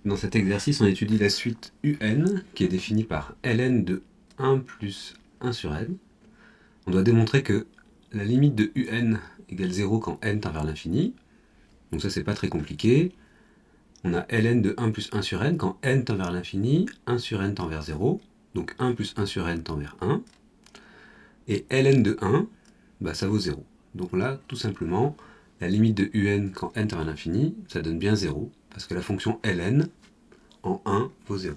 Dans cet exercice, on étudie la suite UN, qui est définie par ln de 1 plus 1 sur n. On doit démontrer que la limite de UN égale 0 quand n tend vers l'infini. Donc ça, c'est pas très compliqué. On a ln de 1 plus 1 sur n quand n tend vers l'infini, 1 sur n tend vers 0. Donc 1 plus 1 sur n tend vers 1. Et ln de 1, bah, ça vaut 0. Donc là, tout simplement, la limite de UN quand n tend vers l'infini, ça donne bien 0, parce que la fonction ln en 1 vaut 0.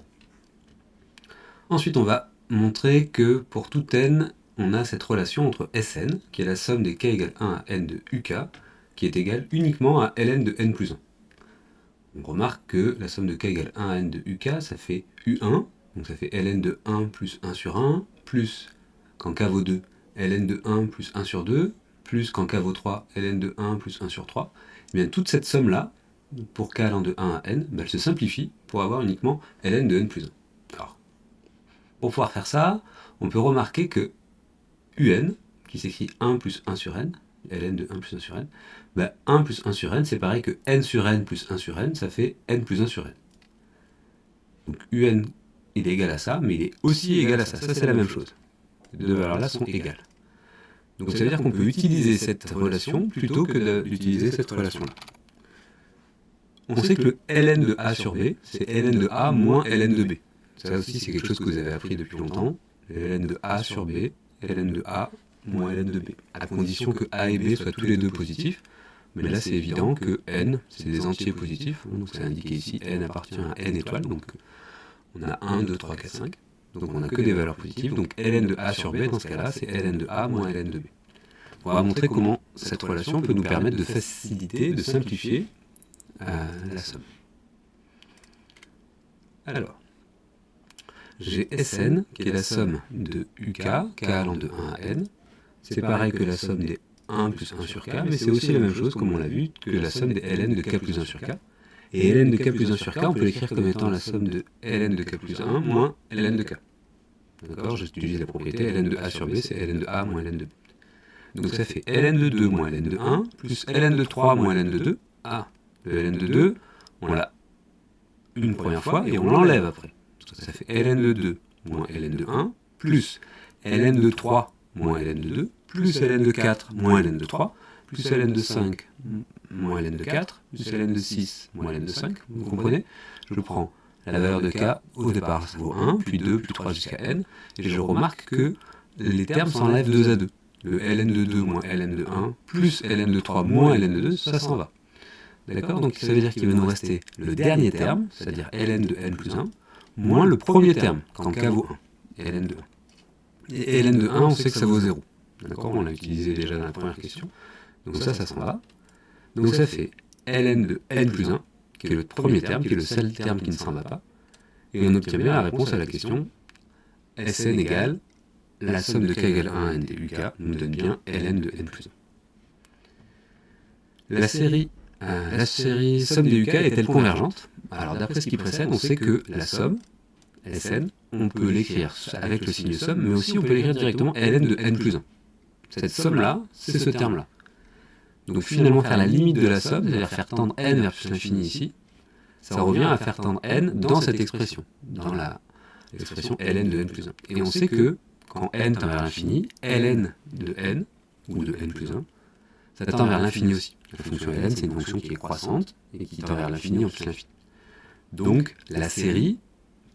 Ensuite, on va montrer que pour tout n, on a cette relation entre Sn, qui est la somme des k égale 1 à n de uk, qui est égale uniquement à ln de n plus 1. On remarque que la somme de k égale 1 à n de uk, ça fait u1, donc ça fait ln de 1 plus 1 sur 1, plus, quand k vaut 2, ln de 1 plus 1 sur 2, plus quand k vaut 3, ln de 1 plus 1 sur 3. Et bien toute cette somme-là, pour k allant de 1 à n, elle se simplifie pour avoir uniquement ln de n plus 1. Alors, pour pouvoir faire ça, on peut remarquer que un, qui s'écrit 1 plus 1 sur n, ln de 1 plus 1 sur n, 1 plus 1 sur n, c'est pareil que n sur n plus 1 sur n, ça fait n plus 1 sur n. Donc un, il est égal à ça, mais il est aussi égal à ça. Ça, c'est la même chose. Les deux valeurs-là sont égales. Donc ça veut dire qu'on peut utiliser cette relation plutôt que d'utiliser cette relation-là. On sait que le ln de a sur b, c'est ln de a moins ln de b. Ça aussi, c'est quelque chose que vous avez appris depuis longtemps. Le ln de a sur b, ln de a moins ln de b. À condition que a et b soient tous les deux positifs. Mais là, c'est évident que n, c'est des entiers positifs. Donc c'est indiqué ici, n appartient à n étoiles. Donc on a 1, 2, 3, 4, 5. Donc on n'a que des valeurs positives. Donc ln de a sur b, dans ce cas-là, c'est ln de a moins ln de b. On va montrer comment cette relation peut nous permettre de faciliter, de simplifier la somme. Alors, j'ai Sn, qui est la somme de uk, k allant de 1 à n. C'est pareil que la somme des 1 plus 1 sur k, mais c'est aussi la même chose, comme on l'a vu, que la somme des ln de k plus 1 sur k. Et ln de k plus 1 sur k, on peut l'écrire comme étant la somme de ln de k plus 1 moins ln de k. D'accord, j'utilise la propriété ln de a sur b, c'est ln de a moins ln de b. Donc ça fait ln de 2 moins ln de 1, plus ln de 3 moins ln de 2. Ah, le ln de 2, on l'a une première fois et on l'enlève après. Ça fait ln de 2 moins ln de 1, plus ln de 3 moins ln de 2, plus ln de 4 moins ln de 3, plus ln de 5 moins ln de 4, plus ln de 6 moins ln de 5. Vous comprenez? Je prends la valeur de k, au départ ça vaut 1, puis 2, puis 3 jusqu'à n, et je remarque que les termes s'enlèvent 2 à 2. Le ln de 2 moins ln de 1, plus ln de 3 moins ln de 2, ça s'en va. D'accord? Donc ça veut dire qu'il va nous rester le dernier terme, c'est-à-dire ln de n plus 1, moins le premier terme, quand k vaut 1, ln de 1. Et ln de 1, on sait que ça vaut 0. D'accord? On l'a utilisé déjà dans la première question. Donc ça s'en va. Donc ça fait ln de n plus 1, qui est le premier terme, qui est le seul terme qui ne s'en va pas. Et on obtient bien la réponse à la question Sn égale la somme de k égale 1 à n de uk nous donne bien ln de n plus 1. La série somme des uk est-elle convergente? Alors d'après ce qui précède, on sait que la somme, Sn, on peut l'écrire avec le signe somme, mais aussi on peut l'écrire directement ln de n plus 1. Cette somme-là, c'est ce terme-là. Donc finalement, faire la limite de la somme, c'est-à-dire faire tendre n vers plus l'infini ici, ça revient à faire tendre n dans cette expression, dans l'expression ln de n plus 1. Et on sait que quand n tend vers l'infini, ln de n, ou de n plus 1, ça tend vers l'infini aussi. La fonction ln, c'est une fonction qui est croissante et qui tend vers l'infini en plus l'infini. Donc la série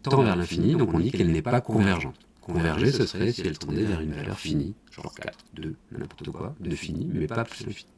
tend vers l'infini, donc on dit qu'elle n'est pas convergente. Converger, ce serait si elle tendait vers une valeur finie, genre 4, 2, n'importe quoi, de fini, mais pas plus l'infini.